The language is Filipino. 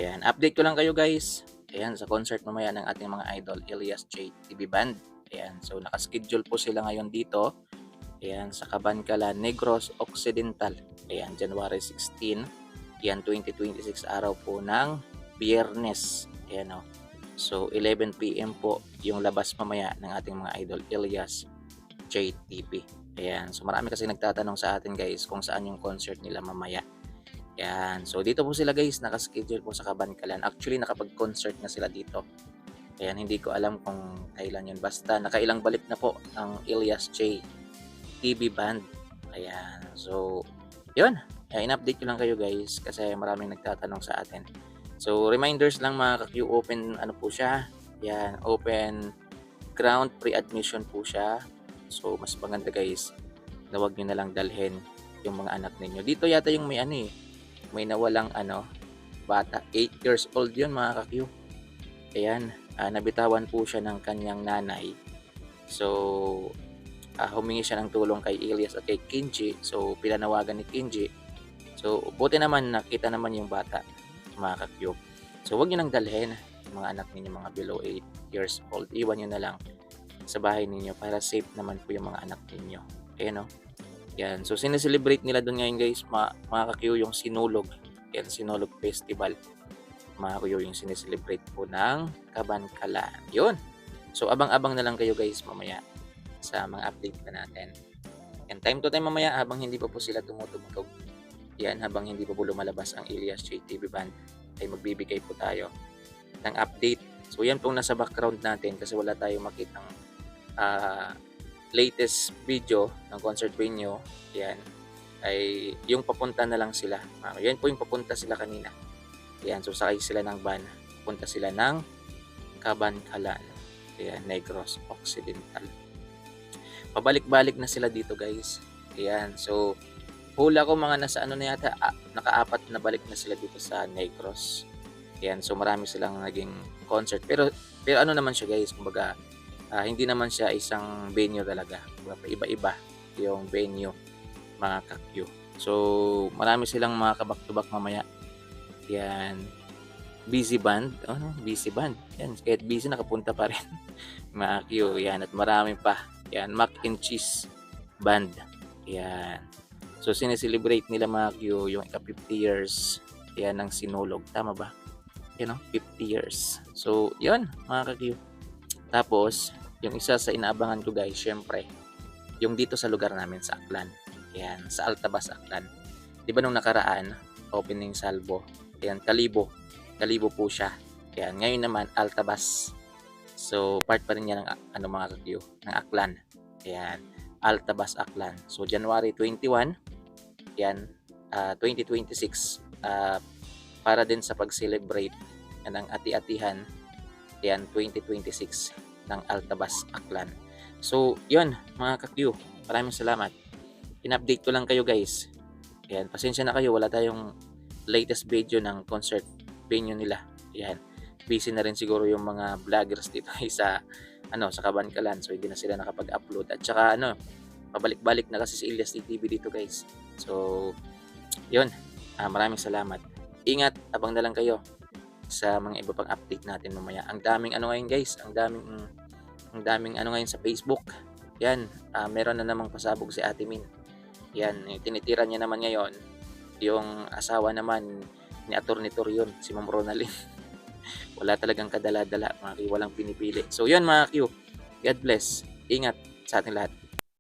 Ayan, update ko lang kayo guys. Ayan, sa concert mamaya ng ating mga idol, Elias J. TV Band. Ayan, so nakaschedule po sila ngayon dito. Ayan, sa Cabancala, Negros Occidental. Ayan, January 16. Ayan, 2026 araw po ng Biyernes. Ayan o. So, 11 PM po yung labas mamaya ng ating mga idol, Elias JTP. Ayan, so marami kasi nagtatanong sa atin guys kung saan yung concert nila mamaya. Yan. So dito po sila guys, naka-schedule po sa Cabancalan. Actually, nakapag-concert na sila dito. Ayan, hindi ko alam kung kailan yun. Basta nakailang balik na po ang Elias J. TV Band. Ayan. So, yun. Ayan, in-update ko lang kayo guys kasi maraming nagtatanong sa atin. So, reminders lang mga ka-Q, open ano po siya. Yan, open ground pre-admission po siya. So, mas maganda guys na wag nyo na lang dalhin yung mga anak ninyo. Dito yata yung may nawalang bata, 8 years old yun mga ka-Q. Ayan, nabitawan po siya ng kanyang nanay. So, humingi siya ng tulong kay Elias at kay Kinji. So, pinanawagan ni Kinji. So, buti naman nakita naman yung bata mga ka-Q. So, wag nyo nang dalhin yung mga anak ninyo mga below 8 years old. Iwan nyo na lang sa bahay ninyo para safe naman po yung mga anak ninyo. Ayan o. Yan. So, sineselebrate nila doon ngayon guys, mga ka-Q, yung Sinulog. Yan, Sinulog Festival. Mga ka-Q, yung sineselebrate po ng Cabancala. Yun. So, abang-abang na lang kayo guys mamaya sa mga update na natin. And time to time mamaya habang hindi pa po sila tumutugtog. Yan, habang hindi pa po lumalabas ang Elias J TV Band, ay magbibigay po tayo ng update. So, yan pong nasa background natin kasi wala tayong makitang latest video ng concert venue, yan, ay yung papunta na lang sila. Yan po yung papunta sila kanina. Yan, so sakay sila ng van, punta sila ng Cabancalan, yan, Negros Occidental. Pabalik-balik na sila dito guys. Yan, so hula ko mga nasa na yata, naka-4 na balik na sila dito sa Negros. Yan, so marami silang naging concert. Pero ano naman siya guys, kumbaga, hindi naman siya isang venue talaga. Iba-iba yung venue mga ka-Q. So, marami silang mga kabak-to-back mamaya. Yan. Busy band. Busy band. Yan. Kahit busy, nakapunta pa rin. Mga Q. Yan. At marami pa. Yan. Mac and Cheese Band. Yan. So, sineselebrate nila mga Q yung ika-50 years. Yan ng Sinulog. Tama ba? Yan 50 years. So, yun mga ka-Q. Tapos, yung isa sa inaabangan ko guys, syempre, yung dito sa lugar namin sa Aklan. Yan, sa Altabas, Aklan. Di ba nung nakaraan, opening salvo, yan, Kalibo. Kalibo po siya. Yan, ngayon naman, Altabas. So, part pa rin yan ng mga ka-Q, ng Aklan. Yan, Altabas, Aklan. So, January 21, yan, 2026, para din sa pag-celebrate ng ati-atihan, yan, 2026 ng Altabas, Aklan. So, yun mga ka-Q, maraming salamat. In-update ko lang kayo guys. Yan, pasensya na kayo, wala tayong latest video ng concert venue nila. Yan, busy na rin siguro yung mga vloggers dito sa sa Cabancalan. So, hindi na sila nakapag-upload. At saka pabalik-balik na kasi si Elias TV dito guys. So, yun, maraming salamat. Ingat, abang na lang kayo sa mga iba pang update natin mamaya. Ang daming ngayon guys, ang daming ngayon sa Facebook. Yan, meron na namang pasabog si Ate Min. Yan, tinitira niya naman ngayon yung asawa naman ni Atty. Torion, si Ma'am Ronaldin. Wala talagang kadala-dala, walang pinipili. So yan mga Q, God bless. Ingat sa ating lahat.